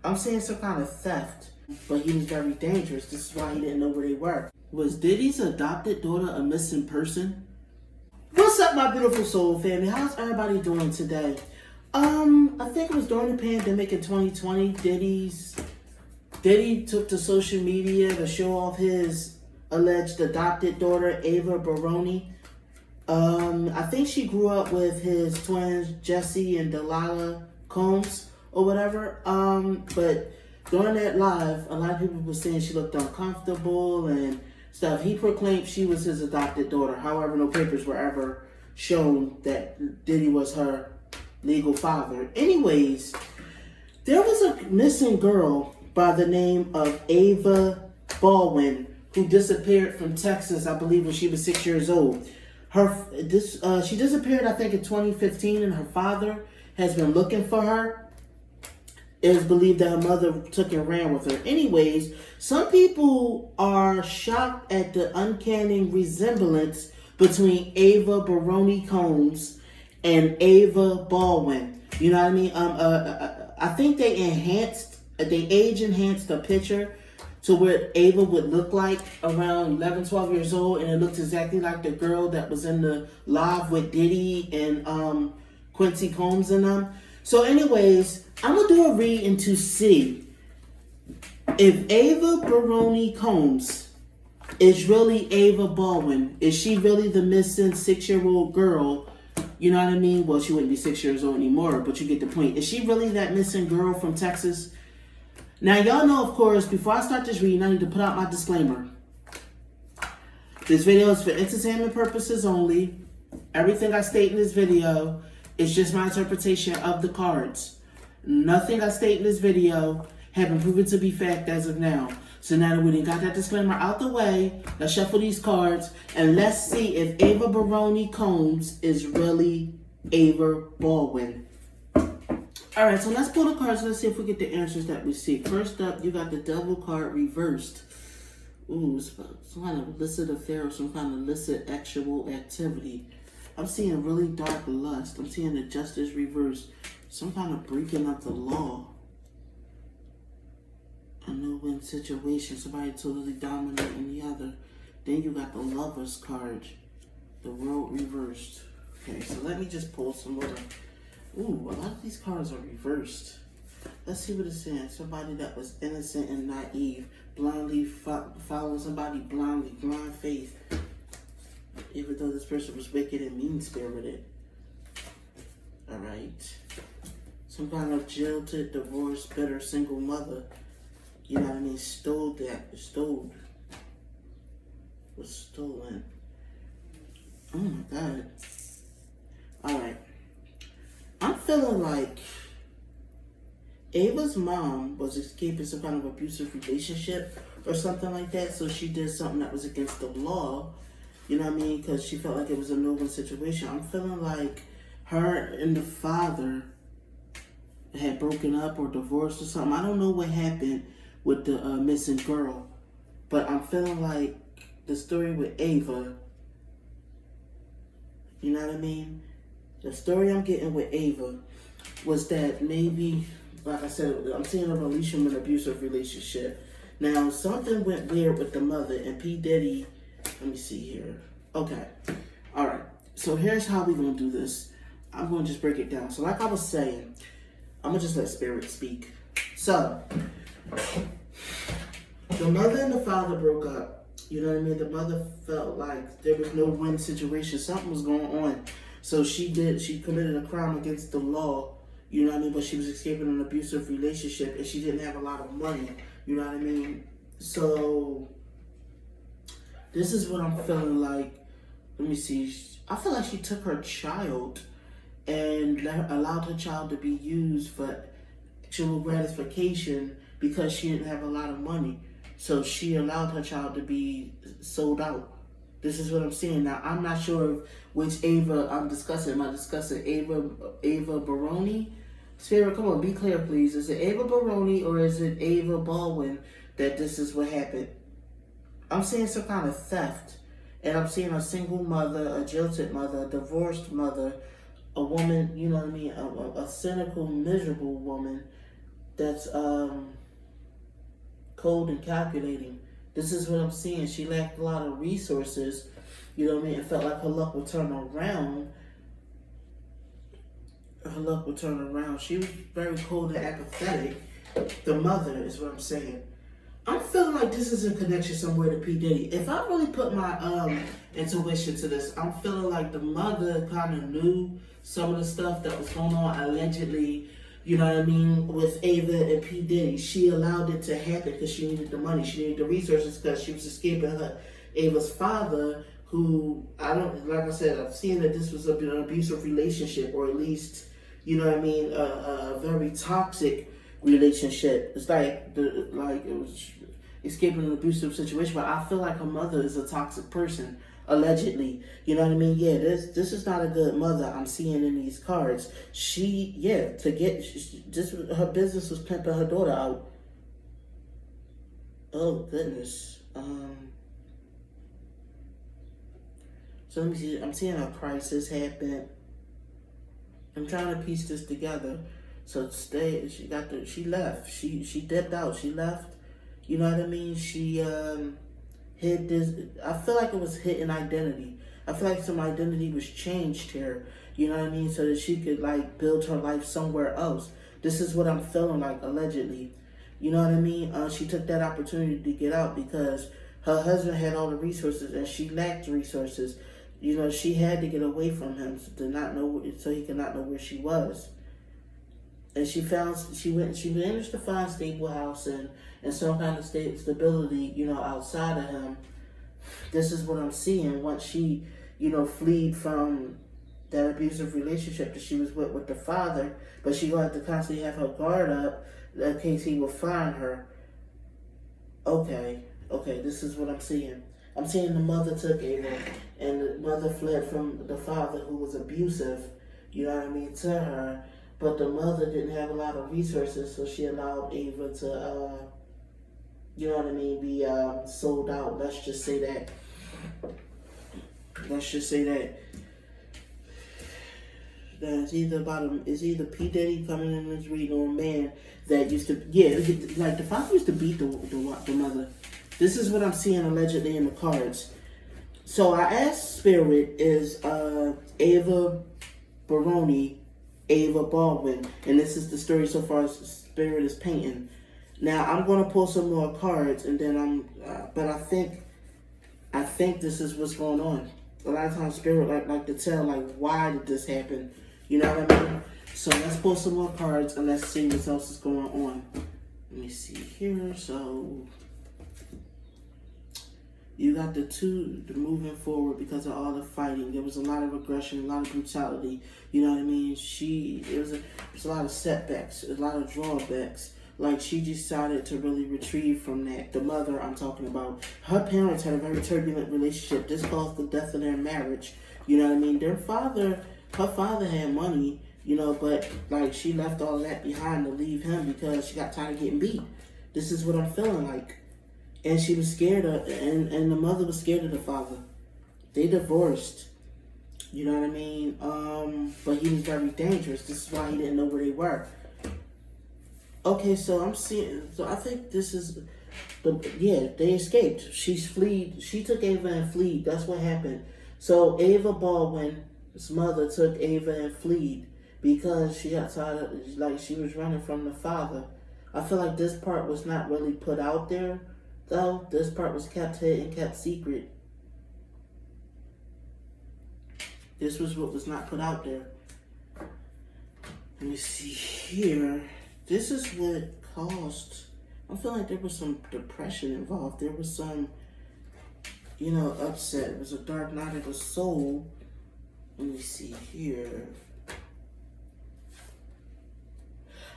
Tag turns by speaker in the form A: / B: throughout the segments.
A: I'm saying some kind of theft, but he was very dangerous. This is why he didn't know where they were. Was Diddy's adopted daughter a missing person? What's up, my beautiful soul family? How's everybody doing today? I think it was during the pandemic in 2020. Diddy took to social media to show off his alleged adopted daughter, Ava Baroni. I think she grew up with his twins, Jesse and Delilah Combs or whatever. But during that live, a lot of people were saying she looked uncomfortable and stuff. He proclaimed she was his adopted daughter. However, no papers were ever shown that Diddy was her legal father. Anyways, there was a missing girl by the name of Ava Baldwin who disappeared from Texas, I believe, when she was 6 years old. She disappeared, I think, in 2015, and her father has been looking for her. It is believed that her mother took and ran with her. Anyways, some people are shocked at the uncanny resemblance between Ava Baroni Combs and Ava Baldwin. You know what I mean? I think they age enhanced the picture to where Ava would look like around 11, 12 years old, and it looks exactly like the girl that was in the live with Diddy and Quincy Combs and them. So anyways, I'm going to do a reading to see if Ava Baroni Combs is really Ava Baldwin. Is she really the missing 6-year-old girl? You know what I mean? Well, she wouldn't be 6 years old anymore, but you get the point. Is she really that missing girl from Texas? Now, y'all know, of course, before I start this reading, I need to put out my disclaimer. This video is for entertainment purposes only. Everything I state in this video is just my interpretation of the cards. Nothing I state in this video have been proven to be fact as of now. So now that we done got that disclaimer out the way, let's shuffle these cards and let's see if Ava Baroni Combs is really Ava Baldwin. Alright, so let's pull the cards. Let's see if we get the answers that we seek. First up, you got the Devil card reversed. Ooh, some kind of illicit affair or some kind of illicit actual activity. I'm seeing really dark lust. I'm seeing the Justice reversed. Some kind of breaking of the law. A no-win situation. Somebody totally dominating the other. Then you got the Lovers card. The World reversed. Okay, so let me just pull some more. Ooh, a lot of these cards are reversed. Let's see what it's saying. Somebody that was innocent and naive, blindly following somebody blindly, blind faith, even though this person was wicked and mean-spirited. Alright. Some kind of jilted, divorced, bitter, single mother. You know what I mean? Was stolen. Oh my God. Alright. I'm feeling like Ava's mom was escaping some kind of abusive relationship or something like that, so she did something that was against the law, you know what I mean, because she felt like it was a no-win situation. I'm feeling like her and the father had broken up or divorced or something. I don't know what happened with the missing girl, but I'm feeling like the story with Ava, you know what I mean? The story I'm getting with Ava was that maybe, like I said, I'm seeing a relation with an abusive relationship. Now, something went weird with the mother and P Diddy. Let me see here. Okay. All right. So here's how we're going to do this. I'm going to just break it down. So like I was saying, I'm going to just let spirit speak. So, the mother and the father broke up. You know what I mean? The mother felt like there was no win situation. Something was going on. So she committed a crime against the law, you know what I mean? But she was escaping an abusive relationship and she didn't have a lot of money, you know what I mean? So this is what I'm feeling like. Let me see. I feel like she took her child and allowed her child to be used for actual gratification because she didn't have a lot of money. So she allowed her child to be sold out. This is what I'm seeing. Now, I'm not sure which Ava I'm discussing. Am I discussing Ava Baroni? Spirit, come on, be clear, please. Is it Ava Baroni or is it Ava Baldwin that this is what happened? I'm seeing some kind of theft. And I'm seeing a single mother, a jilted mother, a divorced mother, a woman, you know what I mean, a cynical, miserable woman that's cold and calculating. This is what I'm seeing. She lacked a lot of resources, you know what I mean? It felt like her luck would turn around. Her luck would turn around. She was very cold and apathetic. The mother is what I'm saying. I'm feeling like this is a connection somewhere to P Diddy. If I really put my intuition to this, I'm feeling like the mother kind of knew some of the stuff that was going on allegedly, you know what I mean, with Ava and P Diddy. She allowed it to happen because she needed the money. She needed the resources because she was escaping her Ava's father, who, like I said, I've seen that this was an abusive relationship, or at least, you know what I mean, a very toxic relationship. It's like it was escaping an abusive situation, but I feel like her mother is a toxic person, allegedly. You know what I mean? Yeah, this is not a good mother I'm seeing in these cards. Her business was pimping her daughter out. Oh goodness. So let me see. I'm seeing a crisis happen. I'm trying to piece this together. So she left. She dipped out. She left. You know what I mean? She hid this. I feel like it was hidden identity. I feel like some identity was changed here. You know what I mean? So that she could like build her life somewhere else. This is what I'm feeling like, allegedly. You know what I mean? She took that opportunity to get out because her husband had all the resources and she lacked resources. You know, she had to get away from him so he could not know where she was. And she managed to find stable house and some kind of stability, you know, outside of him. This is what I'm seeing once she, you know, fled from that abusive relationship that she was with the father, but she gonna have to constantly have her guard up in case he will find her. Okay, this is what I'm seeing. I'm seeing the mother took Ava, and the mother fled from the father who was abusive, you know what I mean, to her. But the mother didn't have a lot of resources, so she allowed Ava to, you know what I mean, be sold out. Let's just say that. That it's either P Diddy coming in this reading or a man that used to, like the father used to beat the mother. This is what I'm seeing allegedly in the cards. So I asked Spirit is Ava Baroni, Ava Baldwin, and this is the story so far as Spirit is painting. Now I'm gonna pull some more cards, and then but I think this is what's going on. A lot of times Spirit like to tell like why did this happen, you know what I mean? So let's pull some more cards and let's see what else is going on. Let me see here. So you got the moving forward because of all the fighting. There was a lot of aggression, a lot of brutality. You know what I mean? There was a lot of setbacks, a lot of drawbacks. Like she decided to really retrieve from that. The mother I'm talking about, her parents had a very turbulent relationship. This caused the death of their marriage. You know what I mean? Her father had money, you know, but like she left all that behind to leave him because she got tired of getting beat. This is what I'm feeling like. And she was scared and the mother was scared of the father. They divorced. You know what I mean? But he was very dangerous. This is why he didn't know where they were. Okay, so I think this is they escaped. She took Ava and fled. That's what happened. So Ava Baldwin's mother took Ava and fled because she got tired of, like, she was running from the father. I feel like this part was not really put out there, though. This part was kept hidden, kept secret. This was what was not put out there. Let me see here. This is what caused, I feel like there was some depression involved. There was some, you know, upset. It was a dark night of the soul. Let me see here.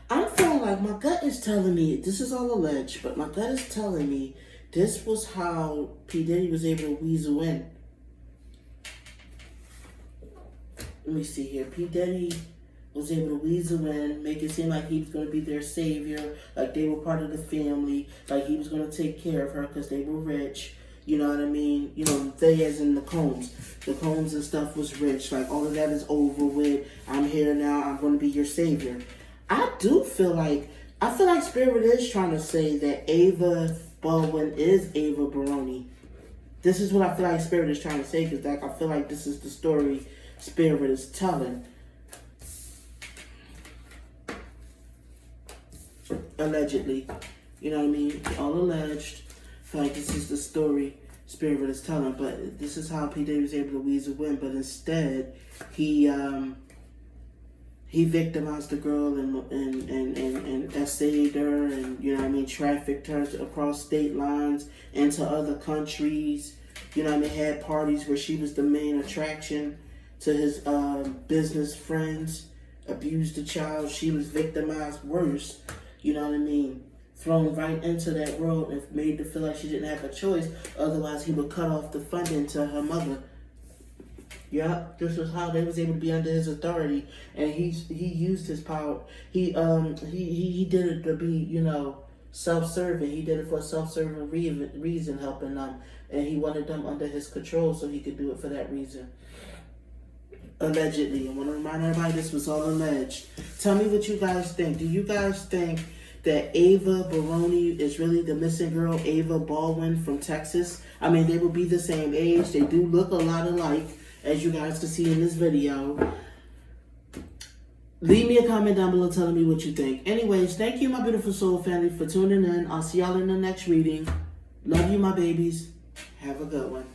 A: I'm feeling like my gut is telling me, this is all alleged, but my gut is telling me this was how P Diddy was able to weasel in. Let me see here. P Diddy was able to weasel in, make it seem like he was going to be their savior, like they were part of the family, like he was going to take care of her because they were rich. You know what I mean? You know, they as in the Combs. The Combs and stuff was rich. Like, all of that is over with. I'm here now. I'm going to be your savior. I do feel like I feel like Spirit is trying to say that Ava Baldwin is Ava Baroni. This is what I feel like Spirit is trying to say, because like I feel like this is the story Spirit is telling. Allegedly. You know what I mean? All alleged. I feel like this is the story Spirit is telling. But this is how P Diddy was able to weasel win. But instead, he victimized the girl and essayed her, and you know what I mean, trafficked her across state lines into other countries. You know what I mean, had parties where she was the main attraction to his business friends. Abused the child. She was victimized worse. You know what I mean, thrown right into that world and made her feel like she didn't have a choice. Otherwise, he would cut off the funding to her mother. Yeah, this was how they was able to be under his authority, and he used his power. He did it to be, you know, self-serving. He did it for a self-serving reason, helping them, and he wanted them under his control so he could do it for that reason. Allegedly. I want to remind everybody this was all alleged. Tell me what you guys think. Do you guys think that Ava Baroni is really the missing girl, Ava Baldwin from Texas? I mean, they would be the same age. They do look a lot alike, as you guys can see in this video. Leave me a comment down below telling me what you think. Anyways, thank you, my beautiful soul family, for tuning in. I'll see y'all in the next reading. Love you, my babies. Have a good one.